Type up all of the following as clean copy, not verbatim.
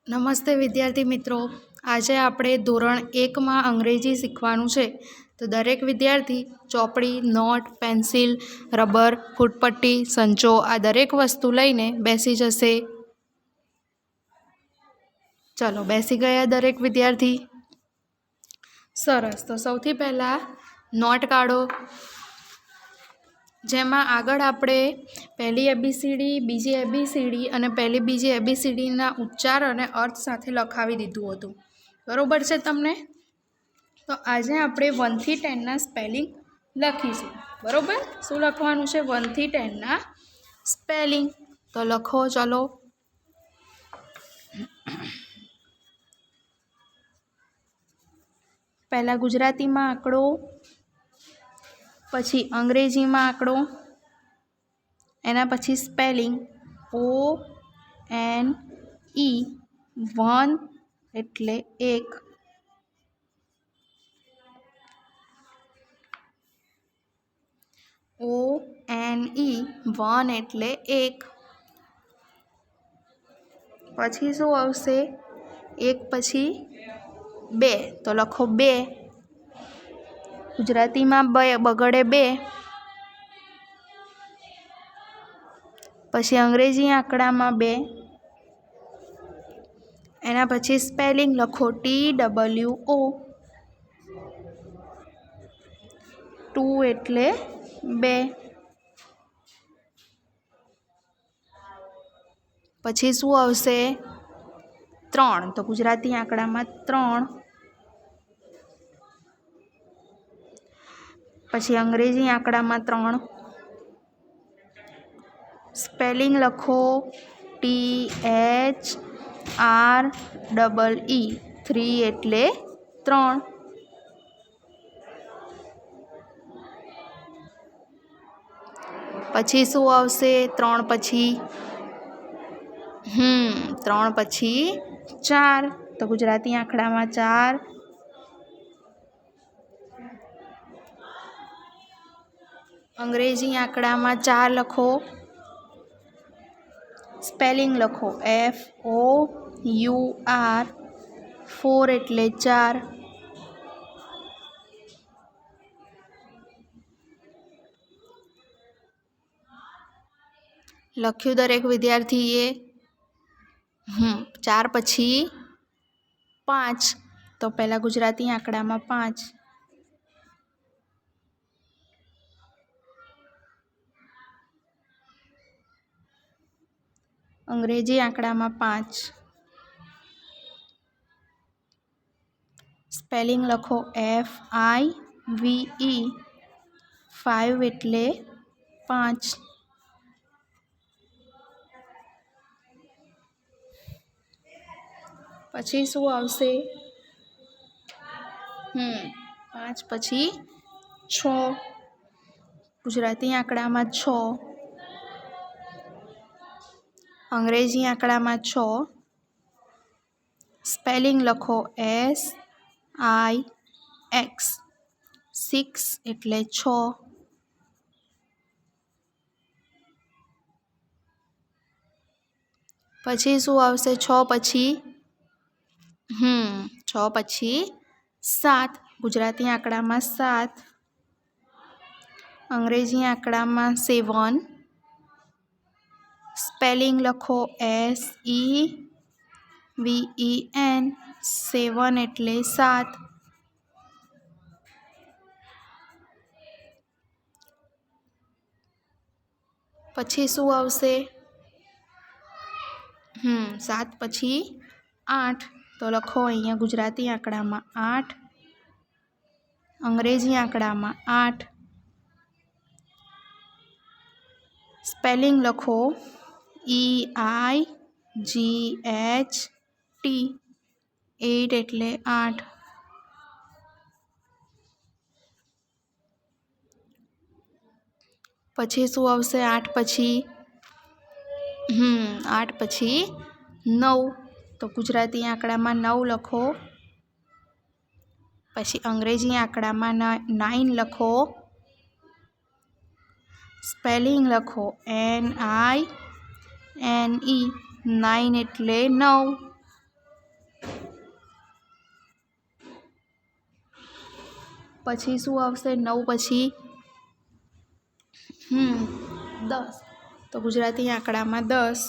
નમસ્તે વિદ્યાર્થી મિત્રો, આજે આપણે ધોરણ 1માં અંગ્રેજી શીખવાનું છે. તો દરેક વિદ્યાર્થી ચોપડી, નોટ, પેન્સિલ, રબર, ફૂટપટ્ટી, સંચો આ દરેક વસ્તુ લઈને બેસી જશે. ચલો, બેસી ગયા દરેક વિદ્યાર્થી? સરસ. તો સૌથી પહેલાં નોટ કાઢો, જેમાં આગળ આપણે પહેલી એબીસીડી, બીજી એબીસીડી અને પહેલી બીજી એબીસીડીના ઉચ્ચાર અને અર્થ સાથે લખાવી દીધું હતું. બરોબર છે તમને? તો આજે આપણે 1 થી 10ના સ્પેલિંગ લખીશું. બરોબર? શું લખવાનું છે? 1 થી 10ના સ્પેલિંગ. તો લખો, ચલો. પહેલાં ગુજરાતીમાં આંકડો, પછી અંગ્રેજીમાં આંકડો, એના પછી સ્પેલિંગ ONE 1 એટલે 1, ONE 1 એટલે 1. પછી શું આવશે? 1 પછી 2, તો લખો 2. ગુજરાતીમાં બગડે 2. પછી અંગ્રેજી આંકડામાં 2, એના પછી સ્પેલિંગ લખો TWO, 2 એટલે 2. પછી શું આવશે? 3, તો ગુજરાતી આંકડામાં 3. પછી અંગ્રેજી આંકડામાં 3, સ્પેલિંગ લખો THREE, 3 એટલે 3. પછી શું આવશે? 3 પછી 3 પછી 4, તો ગુજરાતી આંકડામાં 4. અંગ્રેજી આંકડામાં 4 લખો, સ્પેલિંગ લખો FOUR, 4 એટલે 4. લખ્યું દરેક વિદ્યાર્થીએ? 4 પછી 5, તો પહેલાં ગુજરાતી આંકડામાં 5, અંગ્રેજી આંકડામાં 5, સ્પેલિંગ લખો FIVE, 5 એટલે 5. પછી શું આવશે? 5 પછી 6, ગુજરાતી આંકડામાં 6, અંગ્રેજી આંકડામાં 6, સ્પેલિંગ લખો SIX, 6 એટલે 6. પછી શું આવશે? 6 પછી 6 પછી 7, ગુજરાતી આંકડામાં 7, અંગ્રેજી આંકડામાં 7, સ્પેલિંગ લખો SEVEN, 7 એટલે 7. પછી શું આવશે? 7 પછી 8, તો લખો અહીંયા ગુજરાતી આંકડામાં 8, અંગ્રેજી આંકડામાં 8, સ્પેલિંગ લખો EIGHT, 8 એટલે 8. પછી શું આવશે? 8 પછી 9, તો ગુજરાતી આંકડામાં 9 લખો. પછી અંગ્રેજી આંકડામાં 9 લખો, સ્પેલિંગ લખો NINE, 9 એટલે 9. પછી શું આવશે? 9 પછી 10. તો ગુજરાતી આંકડામાં 10,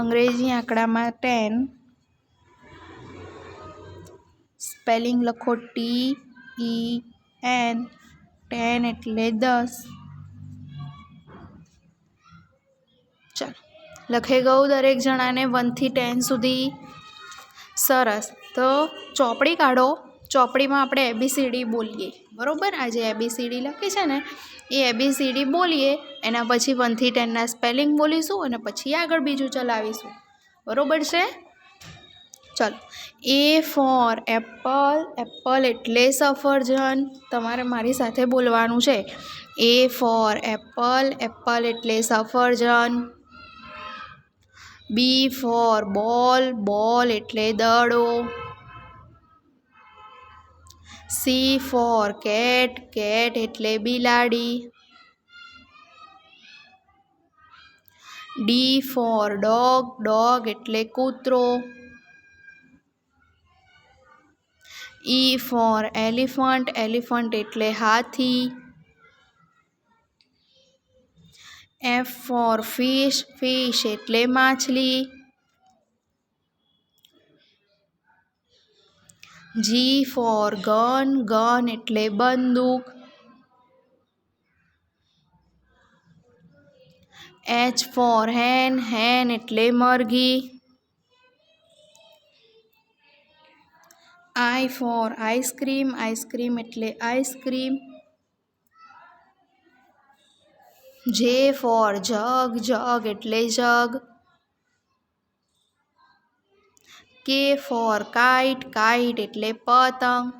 અંગ્રેજી આંકડામાં 10, સ્પેલિંગ લખો TEN, 10 એટલે 10. ચાલો, લખાઈ ગયું દરેક જણાને 1 થી 10 સુધી? સરસ. તો ચોપડી કાઢો. ચોપડીમાં આપણે ABCD બોલીએ, બરાબર? આ જે ABCD લખી છે ને એ ABCD બોલીએ, એના પછી 1 થી 10ના સ્પેલિંગ બોલીશું અને પછી આગળ બીજું ચલાવીશું, બરાબર છે? ચાલો. A ફોર એપલ, એપલ એટલે સફરજન. તમારે મારી સાથે બોલવાનું છે. A ફોર એપલ, એપલ એટલે સફરજન. B ફોર બોલ, બોલ એટલે દડો. C ફોર કેટ, કેટ એટલે બિલાડી. D ફોર ડોગ, ડોગ એટલે કૂતરો. E ફોર એલિફન્ટ, એલિફન્ટ એટલે હાથી. F ફોર ફિશ, ફિશ એટલે માછલી. G ફોર ગન, ગન એટલે બંદૂક. H ફોર હેન, હેન એટલે મરઘી. I ફોર આઈસ્ક્રીમ, આઈસ્ક્રીમ એટલે આઈસ્ક્રીમ. J ફોર જગ, જગ એટલે જગ. K ફોર કાઇટ, કાઇટ એટલે પતંગ.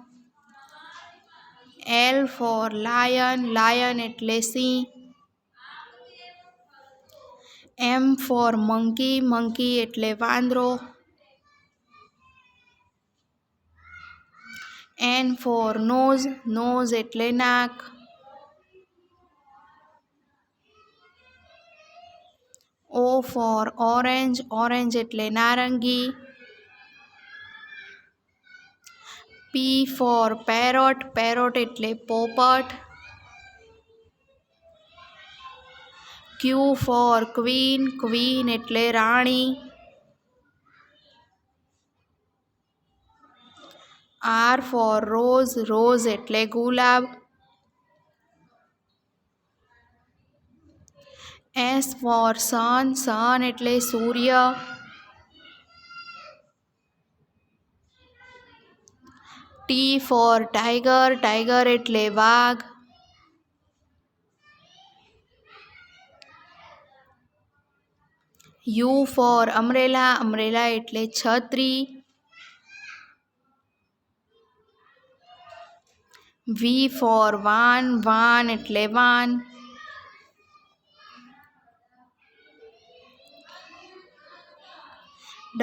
L ફોર લાયન, લાયન એટલે સિંહ. M ફોર મંકી, મંકી એટલે વાંદરો. N ફોર નોઝ, નોઝ એટલે નાક. O ફોર ઓરેન્જ, ઓરેન્જ એટલે નારંગી. P ફોર પેરોટ, પેરોટ એટલે પોપટ. Q ફોર ક્વીન, ક્વીન એટલે રાણી. R ફોર રોઝ, રોઝ એટલે ગુલાબ. S ફોર સન, સન એટલે સૂર્ય. T ફોર ટાઈગર, ટાઈગર એટલે વાઘ. U ફોર અમ્બ્રેલા, અમ્બ્રેલા એટલે છત્રી. V ફોર વાન, વાન એટલે van.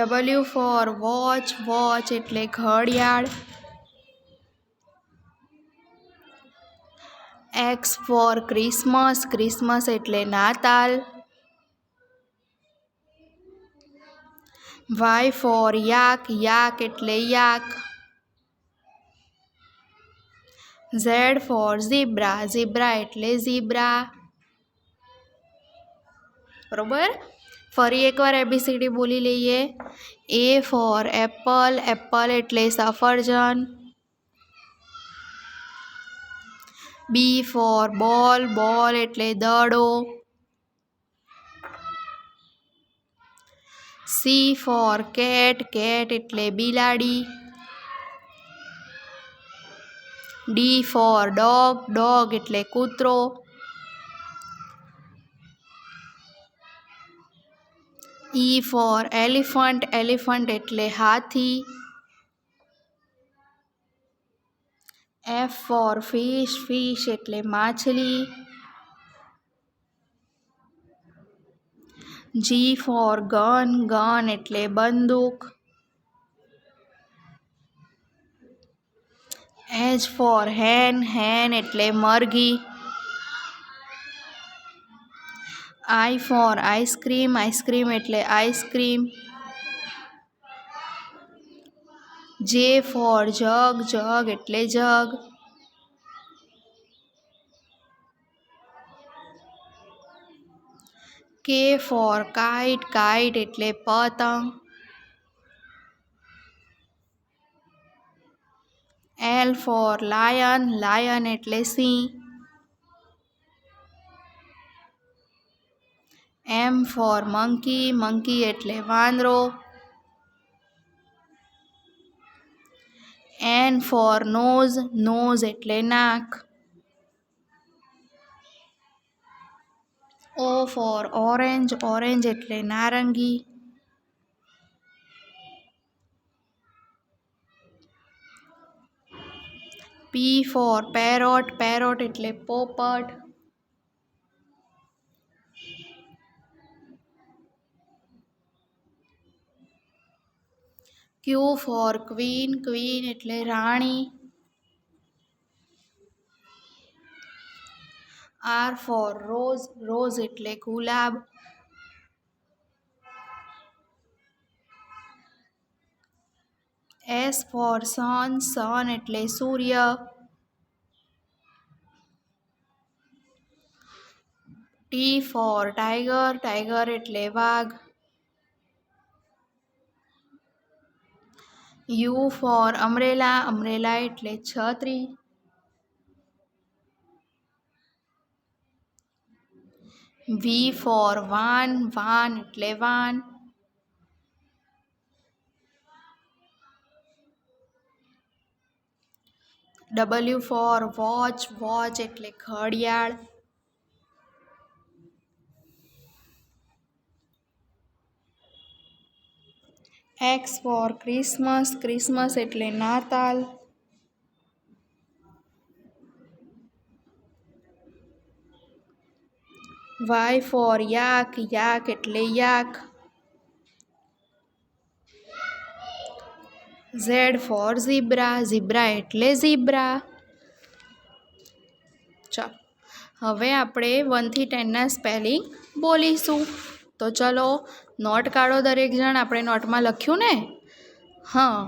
W for watch, watch એટલે ઘડિયાળ. X ફોર ક્રિસમસ, ક્રિસમસ એટલે નાતાલ. Y ફોર યાક, યાક એટલે yak. Z for zebra, zebra એટલે ઝીબ્રા. બરોબર? ફરી એકવાર ABCD બોલી લઈએ. A ફોર એપલ, એપલ એટલે સફરજન. B ફોર બોલ, બોલ એટલે દડો. C ફોર કેટ, કેટ એટલે બિલાડી. D ફોર ડોગ, ડોગ એટલે કૂતરો. E ફોર એલિફન્ટ, એલિફન્ટ એટલે હાથી. F ફોર ફિશ, ફિશ એટલે માછલી. G ફોર ગન, ગન એટલે બંદૂક. H ફોર હેન, હેન એટલે મરઘી. I for આઈસ્ક્રીમ, આઈસ્ક્રીમ એટલે આઈસ્ક્રીમ. J for જગ, જગ એટલે જગ. K for kite, kite એટલે પતંગ. L for lion, lion એટલે સિંહ. M for monkey, monkey એટલે વાંદરો. N for nose, nose એટલે નાક. O for orange, orange એટલે નારંગી. P for parrot, parrot એટલે પોપટ. Q for queen, queen એટલે રાણી. R for rose, rose એટલે ગુલાબ. S for sun, sun એટલે સૂર્ય. T for tiger, tiger એટલે વાઘ. U for umbrella, umbrella એટલે છત્રી. V for van, van એટલે van. W for watch, watch એટલે ઘડિયાળ. X for Christmas, Christmas એટલે નાતાલ. Y for yak, yak એટલે yak. Z for zebra, zebra એટલે ઝીબ્રા. ચાલો હવે આપણે 1 થી 10ના સ્પેલિંગ બોલીશું. તો ચલો નોટ કાઢો દરેક જણ. આપણે નોટમાં લખ્યું ને? હા,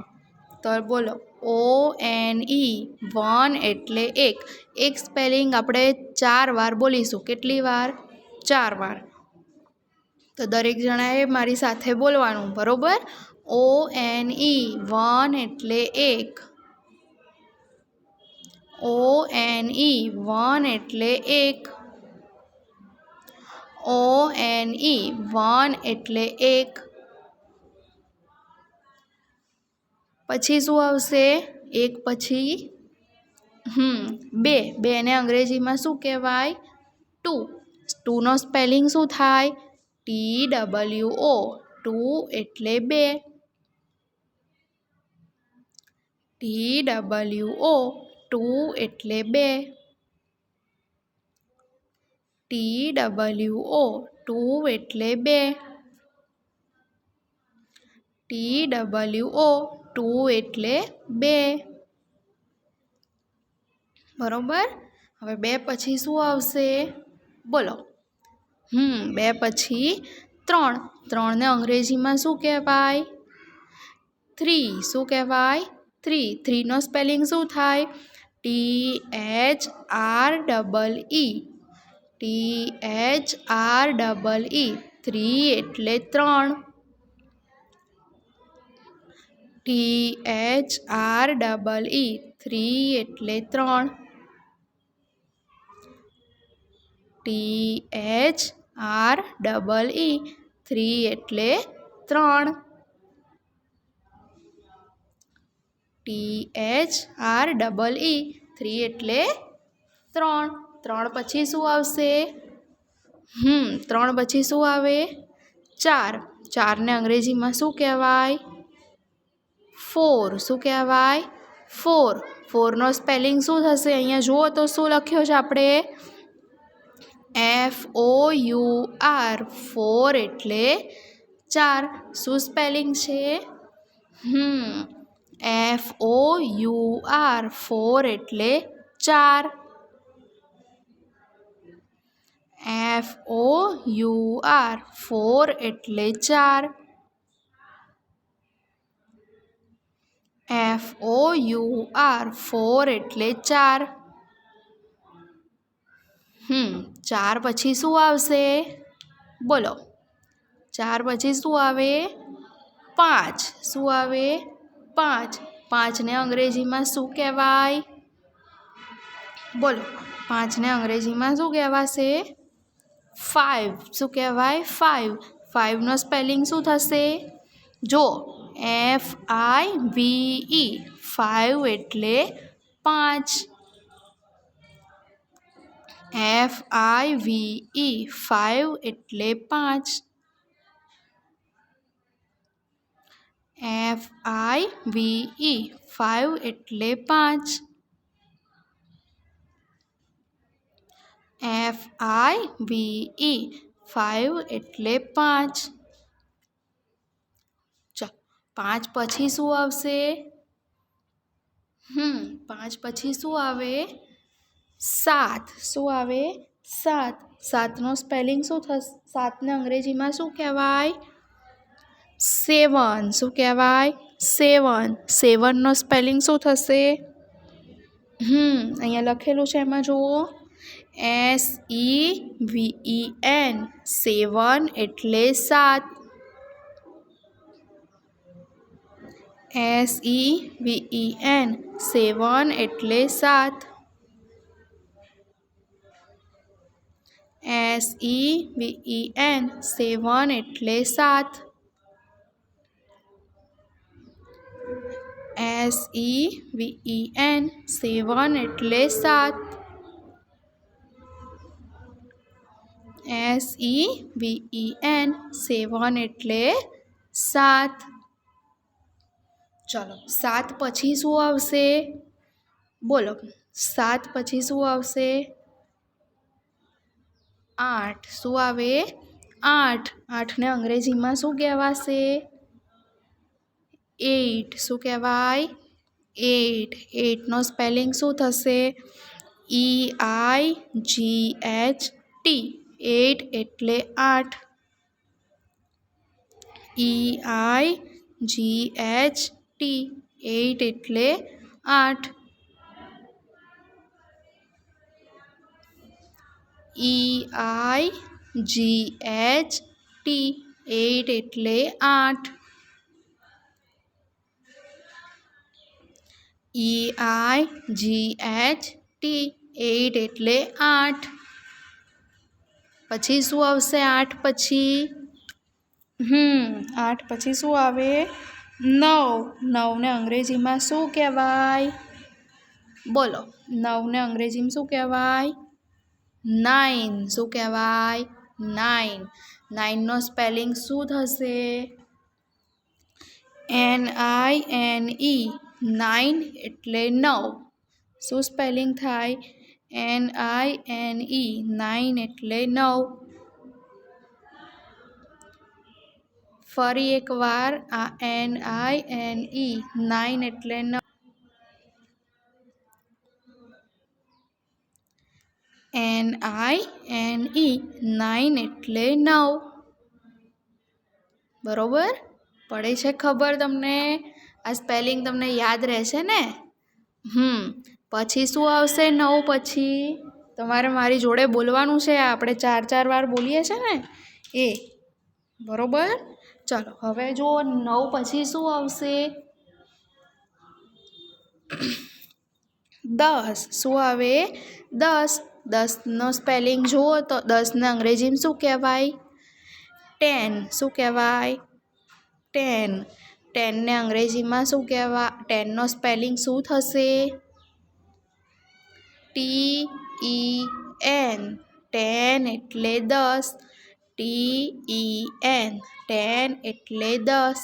તો બોલો. ONE, 1 એટલે એક. એક સ્પેલિંગ આપણે 4 વાર બોલીશું. કેટલી વાર? 4 વાર. તો દરેક જણાએ મારી સાથે બોલવાનું, બરોબર? ONE, 1 એટલે એક. ONE, 1 એટલે એક. ONE, 1 એટલે એક. પછી શું આવશે? એક પછી 2. 2 ને અંગ્રેજીમાં શું કહેવાય? 2. 2નો સ્પેલિંગ શું થાય? TWO. 2 એટલે 2. TWO. 2 એટલે 2. TWO. 2 એટલે 2. TWO. 2 એટલે 2. બરોબર? હવે 2 પછી શું આવશે? બોલો. 2 પછી 3. 3ને અંગ્રેજીમાં શું કહેવાય? 3. શું કહેવાય? 3. 3નો સ્પેલિંગ શું થાય? THREE. THREE. 3 એટલે 3. THREE. 3 એટલે 3. THREE. 3 એટલે 3. THREE. 3 એટલે 3. 3 પછી શું આવશે? 3 પછી શું આવે? 4. 4ને અંગ્રેજીમાં શું કહેવાય? 4. શું કહેવાય? 4. 4નો સ્પેલિંગ શું થશે? અહીંયા જુઓ તો શું લખ્યો છે આપણે? FOUR. 4 એટલે 4. શું સ્પેલિંગ છે? FOUR. 4 એટલે 4. FOUR. યુ આર, 4 એટલે 4. FOUR, 4 એટલે 4. 4 પછી શું આવશે? બોલો. 4 પછી શું આવે? 5. શું આવે? 5. 5ને અંગ્રેજીમાં શું કહેવાય? બોલો. 5ને અંગ્રેજીમાં શું કહેવાશે? 5. શું કહેવાય? 5. 5નો સ્પેલિંગ શું થશે? જો, FIVE, 5 એટલે 5. FIVE, 5 એટલે 5. FIVE, 5 એટલે 5. FIVE, 5 એટલે 5. ચાલો, 5 પછી શું આવશે? 5 પછી શું આવે? 7. શું આવે? 7. 7નો સ્પેલિંગ શું થશે? 7ને અંગ્રેજીમાં શું કહેવાય? 7. શું કહેવાય? 7. 7નો સ્પેલિંગ શું થશે? અહીંયા લખેલું છે, એમાં જુઓ. SEVEN, 7 એટલે 7. SEVEN, 7 એટલે 7. SEVEN, 7 એટલે 7. SEVEN, 7 એટલે 7. SEVEN, 7 એટલે 7. ચલો, 7 પછી શું આવશે? બોલો. 7 પછી શું આવશે? 8. શું આવે? 8. 8ને અંગ્રેજીમાં શું કહેવાશે? 8. શું કહેવાય? 8. 8નો સ્પેલિંગ શું થશે? EIGHT, 8 એટલે 8. EIGHT, 8 એટલે 8. EIGHT, 8 એટલે 8. EIGHT, 8 એટલે 8. પછી શું આવશે? 8 પછી 8 પછી શું આવે? 9. 9ને અંગ્રેજીમાં શું કહેવાય? બોલો. 9ને અંગ્રેજીમાં શું કહેવાય? 9. શું કહેવાય? 9. 9નો સ્પેલિંગ શું થશે? NINE, 9 એટલે 9. શું સ્પેલિંગ થાય? NINE, 9 એટલે 9. ફરી એકવાર આ NINE, 9 એટલે 9. NINE, 9 એટલે 9. બરોબર? પડે છે ખબર તમને? આ સ્પેલિંગ તમને યાદ રહેશે ને? પછી શું આવશે? 9 પછી તમારે મારી જોડે બોલવાનું છે. આપણે 4 વાર બોલીએ છીએ ને એ. બરોબર? ચાલો, હવે જુઓ. 9 પછી શું આવશે? 10. શું આવે? 10. 10નો સ્પેલિંગ જુઓ તો 10ને અંગ્રેજીમાં શું કહેવાય? 10. શું કહેવાય? 10. 10ને અંગ્રેજીમાં શું કહેવાય? 10નો સ્પેલિંગ શું થશે? TEN, 10 એટલે 10. TEN, 10 એટલે 10.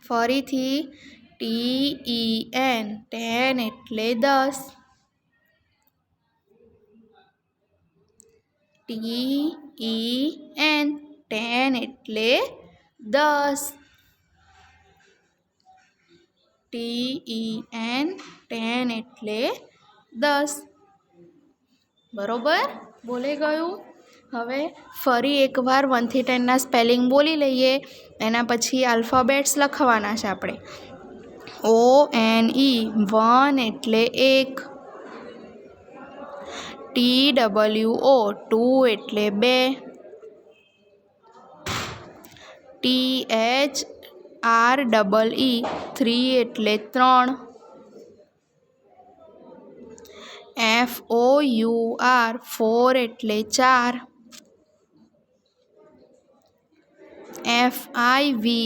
ફરીથી TEN, 10 એટલે 10. TEN, 10 એટલે 10. TEN, 10 એટલે 10. બરોબર? બોલાઈ ગયું? હવે ફરી એકવાર 1 થી 10ના સ્પેલિંગ બોલી લઈએ. એના પછી આલ્ફાબેટ્સ લખવાના છે આપણે. ONE 1 એટલે 1, TWO 2 એટલે 2, THREE 3 એટલે 3, FOUR 4 એટલે 4, FIVE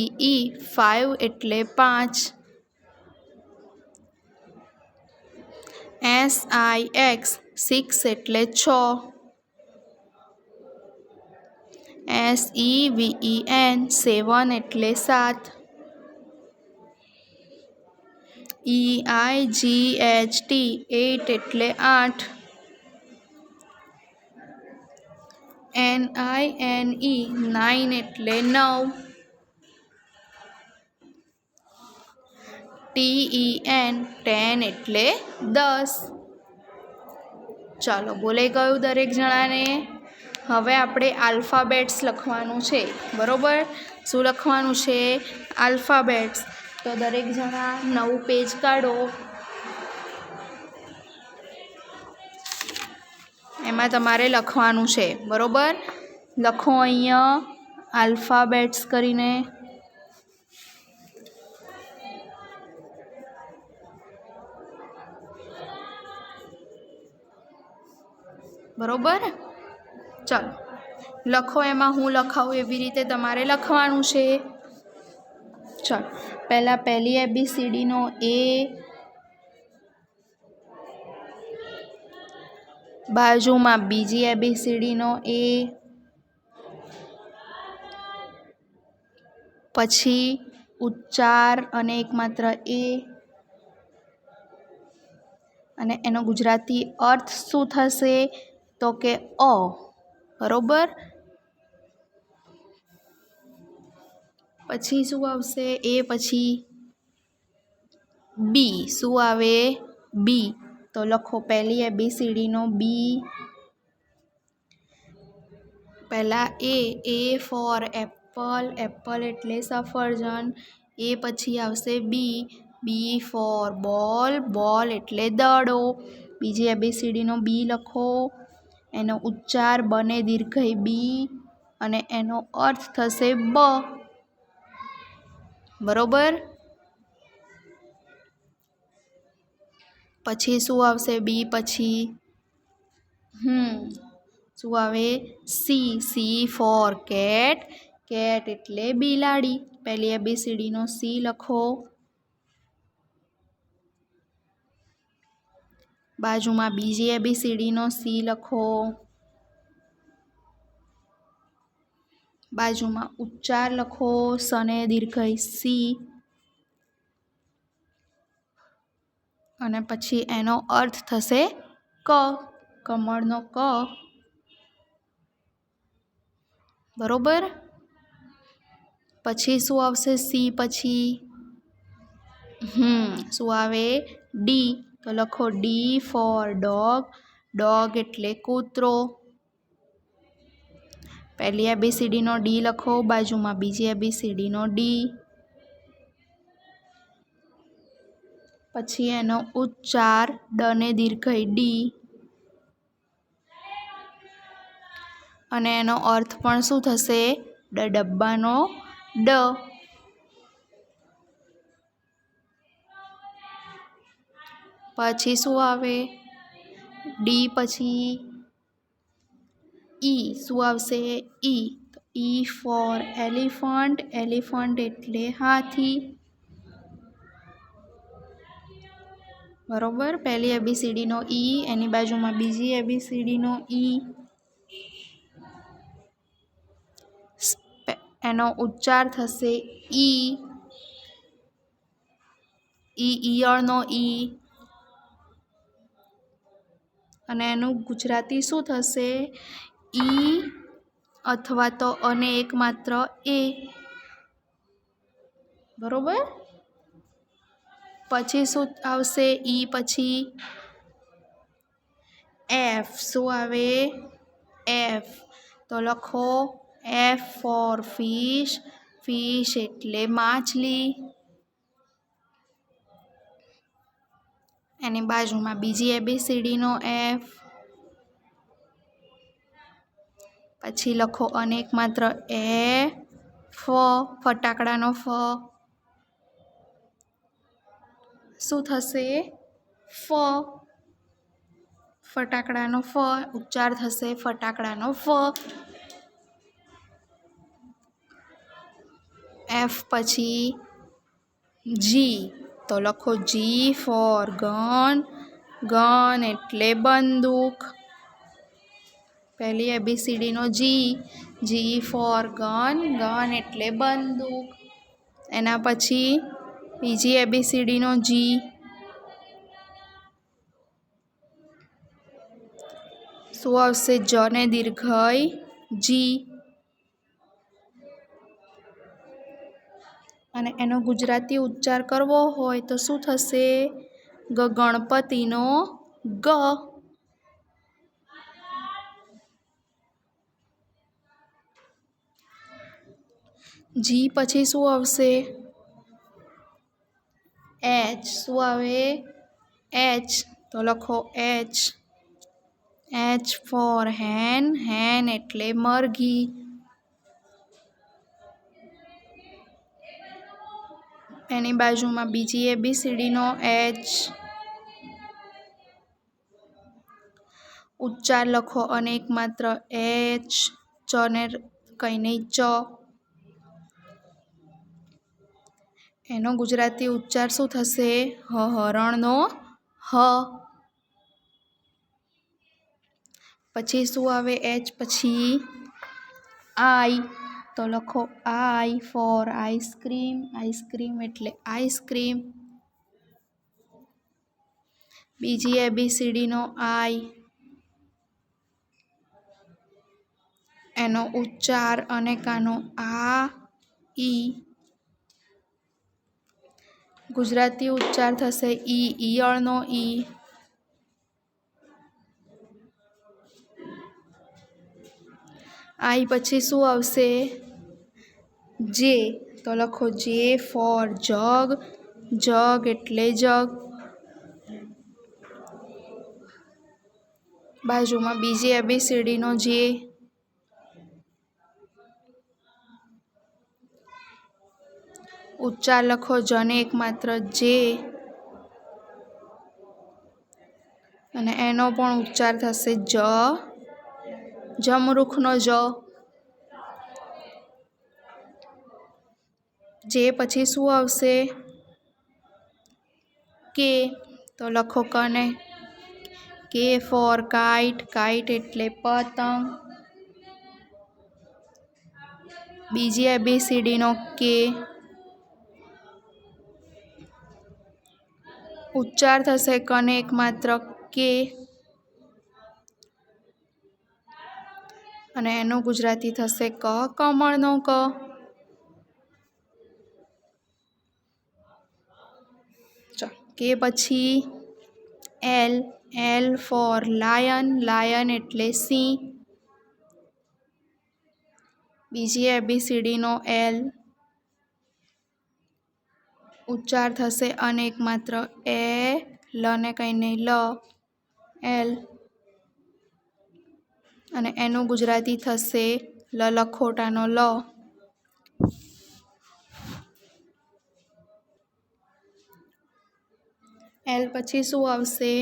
5 એટલે 5, SIX 6 એટલે 6, SEVEN 7 એટલે 7, EIGHT 8 એટલે 8, NINE 9 એટલે 9, TEN 10 એટલે 10. ચાલો, બોલાઈ ગયું દરેક જણાને? હવે આપણે આલ્ફાબેટ્સ લખવાનું છે, બરાબર? શું લખવાનું છે? આલ્ફાબેટ્સ. તો દરેક જણા નવું પેજ કાઢો. એમાં તમારે લખવાનું છે, બરાબર? લખો અહીંયા આલ્ફાબેટ્સ કરીને. બરાબર? ચાલો લખો. એમાં હું લખાવું એવી રીતે તમારે લખવાનું છે. ચાલો, પહેલી ABCDનો A, બાજુમાં બીજી ABCDનો A, પછી ઉચ્ચાર અને એકમાત્ર A, અને એનો ગુજરાતી અર્થ શું થશે? તો કે અ. બરાબર? પછી શું આવશે? એ પછી બી. શું આવે? બી. તો લખો પહેલી ABCDનો બી. પહેલાં A ફોર એપલ, એપલ એટલે સફરજન. એ પછી આવશે બી, બી ફોર બોલ, બોલ એટલે દડો. બીજી ABCDનો બી લખો. એનો ઉચ્ચાર બને દીર્ઘઈ બી અને એનો અર્થ થશે બ. બરોબર? પછી શું આવશે? બી પછી શું આવે? C, C four cat, cat એટલે બિલાડી. પહેલી ABCDનો સી લખો. બાજુમાં બીજી ABCDનો સી લખો. બાજુમાં ઉચ્ચાર લખો, સને દીર્ઘઈ સી, અને પછી એનો અર્થ થશે ક, કમળનો ક. બરોબર? પછી શું આવશે? સી પછી શું આવે? ડી. તો લખો ડી ફોર ડોગ, ડોગ એટલે કૂતરો. પહેલી ABCDનો ડી લખો. બાજુમાં બીજી ABCDનો ડી. પછી એનો ઉચ્ચાર ડને દીર્ઘઈ ડી, અને એનો અર્થ પણ શું થશે? ડબ્બાનો ડ. પછી શું આવે? ડી પછી ઈ. શું આવશે? ઈ. ઈ ફોર એલિફન્ટ, એલિફન્ટ એટલે હાથી. બરોબર? પહેલી ABCDનો ઈ, એની બાજુમાં બીજી ABCDનો ઈ. એનો ઉચ્ચાર થશે ઈ. ઈયળનો ઈ. અને એનું ગુજરાતી શું થશે? ઈ અથવા તો અને એકમાત્ર એ. બરોબર? પછી શું આવશે? ઈ પછી એફ. શું આવે? એફ. તો લખો એફ ફોર ફિશ. ફિશ એટલે માછલી. એની બાજુમાં બીજી ABCDનો એફ. પછી લખો અનેક માત્ર એ ફટાકડાનો ફ. શું થશે? ફ. ફટાકડાનો ફ ઉચ્ચાર થશે ફટાકડાનો ફ. એફ પછી જી. તો લખો જી ફોર ગન. ગન એટલે બંદૂક. પહેલી ABCDનો જી. G four gun. ગન એટલે બંદૂક. એના પછી બીજી ABCDનો જી. શું આવશે? જ ને દીર્ઘઈ જી. અને એનો ગુજરાતી ઉચ્ચાર કરવો હોય તો શું થશે? ગણપતિનો ગ. જી પછી શું આવશે? એચ. શું આવે? એચ. તો લખો એચ. એચ ફોર હેન. હેન એટલે મરઘી. એની બાજુમાં બીજી ABCDનો એચ. ઉચ્ચાર લખો અનેક માત્ર એચ. ચ ને કંઈ નહીં ચ. એનો ગુજરાતી ઉચ્ચાર શું થશે? હરણનો હ. પછી શું આવે? એચ પછી આઈ. તો લખો આઈ ફોર આઈસ્ક્રીમ. આઈસ્ક્રીમ એટલે આઈસ્ક્રીમ. બીજી ABCDનો આઈ. એનો ઉચ્ચાર અનેકાનો આ ઈ. ગુજરાતી ઉચ્ચાર થશે ઈ. ઈયળનો ઈ. આઈ પછી શું આવશે? જે. તો લખો જે ફોર જગ. જગ એટલે જગ. બાજુમાં બીજી ABCDનો જે. ઉચ્ચાર લખો જને એક માત્ર જે. અને એનો પણ ઉચ્ચાર થશે જ. જમરૂખનો જ. જે પછી શું આવશે? કે. તો લખો કને કે ફોર કાઇટ. કાઇટ એટલે પતંગ. બીજી ABCDનો કે. ઉચ્ચાર થશે કને એક માત્ર કે. અને એનું ગુજરાતી થશે ક. કમળનો ક. કે પછી L. L for lion. Lion એટલે સિંહ. બીજી ABCDનો એલ. ઉચ્ચાર થશે અનેક માત્ર એ. લ ને કંઈ નહીં લ. એલ. અને એનું ગુજરાતી થશે લખોટાનો લ. એલ પછી શું આવશે?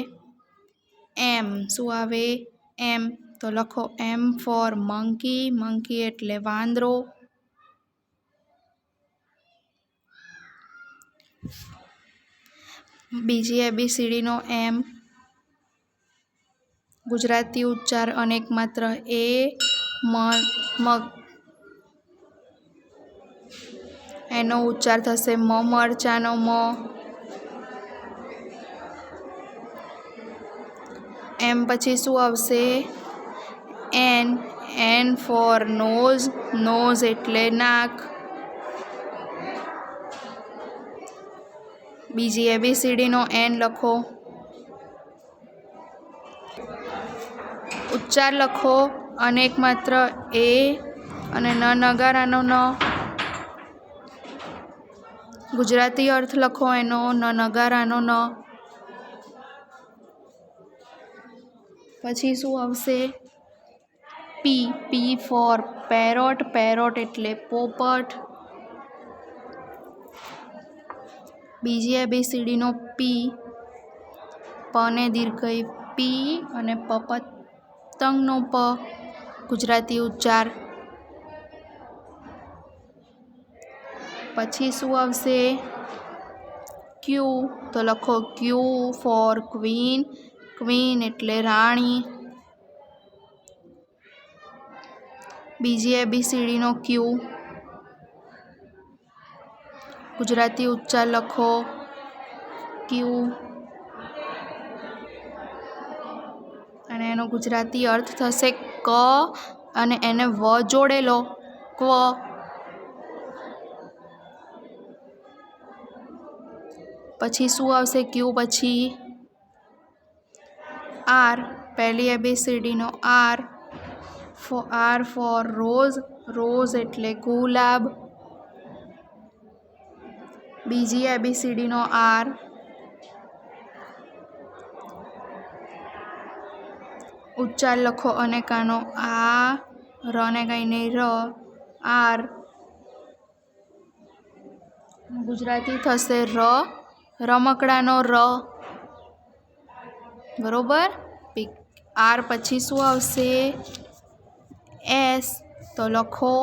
એમ. શું આવે? એમ. તો લખો એમ ફોર મંકી. મંકી એટલે વાંદરો. બીજી ABCDનો એમ. ગુજરાતી ઉચ્ચાર અનેક માત્ર એ. મગ. એનો ઉચ્ચાર થશે મરચાનો મ. એમ પછી શું આવશે? N. N for nose. Nose એટલે નાક. બીજી ABCDનો એન લખો. ઉચ્ચાર લખો અને એકમાત્ર એ અને ન નગારાનો ન. ગુજરાતી અર્થ લખો એનો ન નગારાનો ન. પછી શું આવશે? પી. P four parrot. પેરોટ એટલે પોપટ. બીજી ABCD નો પી. પને દીર્ઘઈ પી અને પતંગનો પ. ગુજરાતી ઉચ્ચાર. પછી શું આવશે? ક્યુ. તો લખો ક્યુ ફોર ક્વીન. ક્વીન એટલે રાણી. બીજી ABCD નો ક્યુ. ગુજરાતી ઉચ્ચાર લખો ક્યુ. અને એનો ગુજરાતી અર્થ થશે ક અને એને વ જોડેલો ક્વ. પછી શું આવશે ક્યુ પછી? આર. પહેલી ABCD નો R. R for rose. Rose એટલે ગુલાબ. બીજી ABCD નો આર. ઉચ્ચાર લખો અને કાનો આ. રને કઈ નહીં ર. આર. ગુજરાતી થશે ર. રમકડાનો ર. બરોબર. આર પછી શું આવશે? એસ. તો લખો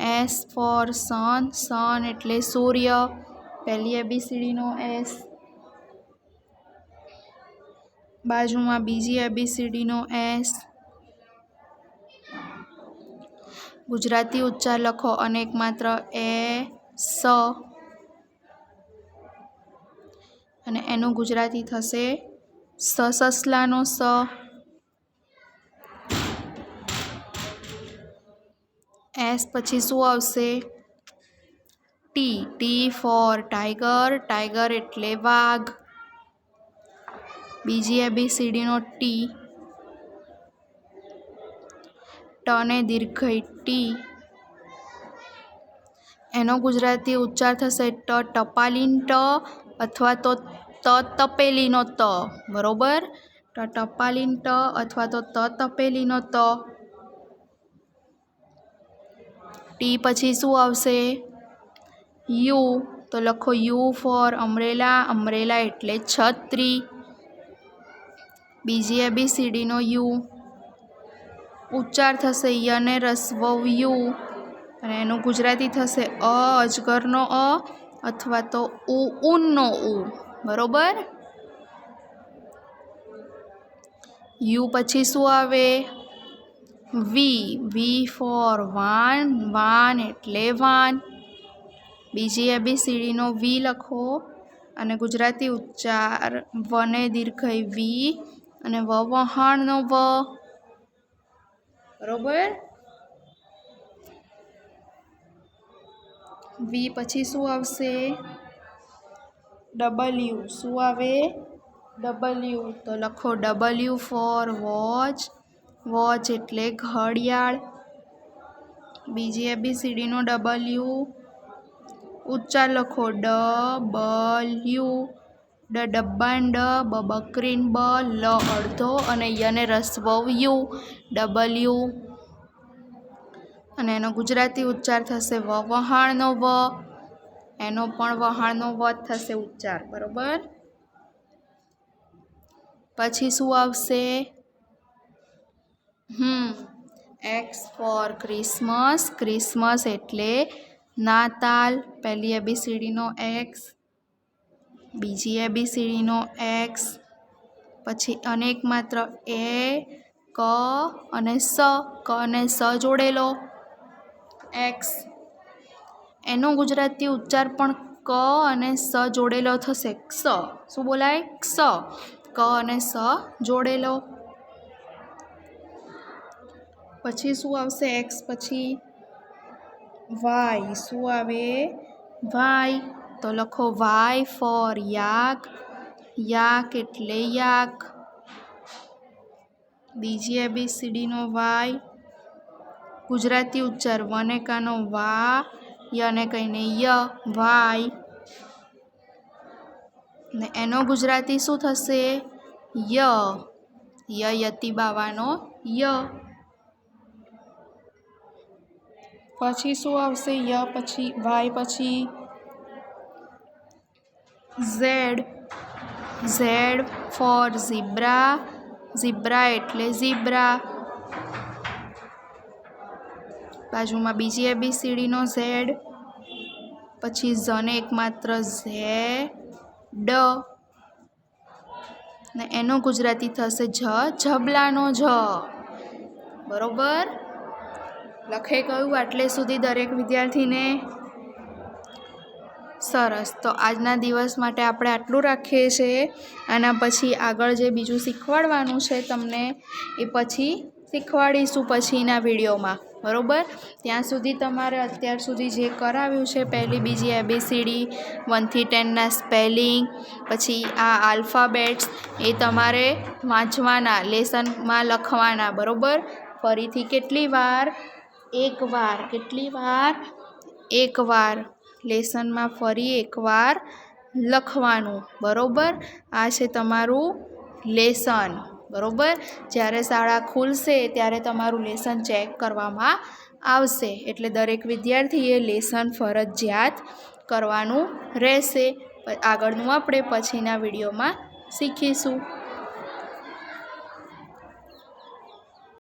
એસ ફોર સન. સન એટલે સૂર્ય. પહેલી ABCD નો એસ. બાજુમાં બીજી ABCD નો એસ. ગુજરાતી ઉચ્ચાર લખો અને એકમાત્ર એ સ. અને એનું ગુજરાતી થશે સસલાનો સ. એસ પછી શું આવશે? T. T for tiger. Tiger એટલે વાઘ. બીજી ABCD નો ટી. ટને દીર્ઘઈ ટી. એનો ગુજરાતી ઉચ્ચાર થશે ટ ટપાલીન ટ અથવા તો ત તપેલીનો ત. બરોબર. ટ ટપાલીન ટ અથવા તો ત તપેલીનો ત. ટી પછી શું આવશે? યુ. તો લખો યુ ફોર અમરેલા. અમરેલા એટલે છત્રી. બીજી ABCD નો યુ. ઉચ્ચાર થશે યને રસ્વ યુ. અને એનું ગુજરાતી થશે અજગરનો અ અથવા તો ઊનનો ઉ. બરોબર. યુ પછી શું આવે? વી. વી ફોર વાન. વાન એટલે વાન. બીજી ABCD નો વી લખો અને ગુજરાતી ઉચ્ચાર વને દીર્ઘઈ વી અને વહાણનો વ. બરોબર. વી પછી શું આવશે? ડબલ્યુ. શું આવે? ડબલ્યુ. તો લખો ડબલ્યુ ફોર વોચ. વોચ એટલે ઘડિયાળ. બીજી ABCD નો ડબલ્યુ. ઉચ્ચાર લખો ડબલ્યુ. ડબ્બાન ડ. બકરીન બ. લ અડધો અને યને રસ્વ યુ. ડબલ્યુ. અને એનો ગુજરાતી ઉચ્ચાર થશે વહાણનો વ. એનો પણ વહાણનો વ થશે ઉચ્ચાર. બરોબર. પછી શું આવશે? X four Christmas. ક્રિસમસ એટલે નાતાલ. પહેલી ABCD નો એક્સ. બીજી ABCD નો એક્સ. પછી અનેક માત્ર એ ક અને સ. ક અને સ જોડેલો એક્સ. એનો ગુજરાતી ઉચ્ચાર પણ ક અને સ જોડેલો થશે ક્ષ. શું બોલાય? ક્ષ. ક અને સ જોડેલો. પછી શું આવશે? એક્સ પછી વાય. શું આવે? વાય. તો લખો વાય ફોર યાક. યાક એટલે યાક. બીજી ABCD નો વાય. ગુજરાતી ઉચ્ચાર વનેકાનો વા, યને કહીને ય, વાય. ને એનો ગુજરાતી શું થશે? ય. યતિ બાવાનો ય. પછી શું આવશે? ય પછી વાય પછી Z. Z for zebra. Zebra એટલે ઝીબ્રા. બાજુમાં બીજી ABCDનો ઝેડ. પછી ઝને એકમાત્ર ઝેડ. ને એનો ગુજરાતી થશે ઝબલાનો જ. બરોબર? લખાઈ ગયું આટલે સુધી દરેક વિદ્યાર્થીને? સરસ. તો આજના દિવસ માટે આપણે આટલું રાખીએ છીએ. આના પછી આગળ જે બીજું શીખવાડવાનું છે તમને એ પછી શીખવાડીશું પછીના વિડીયોમાં. બરાબર? ત્યાં સુધી તમારે અત્યાર સુધી જે કરાવ્યું છે પહેલી બીજી ABCD 1 થી 10ના સ્પેલિંગ, પછી આ આલ્ફાબેટ્સ એ તમારે વાંચવાના, લેસનમાં લખવાના. બરાબર? ફરીથી કેટલી વાર? એકવાર. કેટલી વાર? એકવાર. લેસનમાં ફરી એકવાર લખવાનું. બરાબર? આ છે તમારું લેસન. બરાબર? જ્યારે શાળા ખુલશે ત્યારે તમારું લેસન ચેક કરવામાં આવશે. એટલે દરેક વિદ્યાર્થીએ લેસન ફરજિયાત કરવાનું રહેશે. આગળનું આપણે પછીના વિડીયોમાં શીખીશું.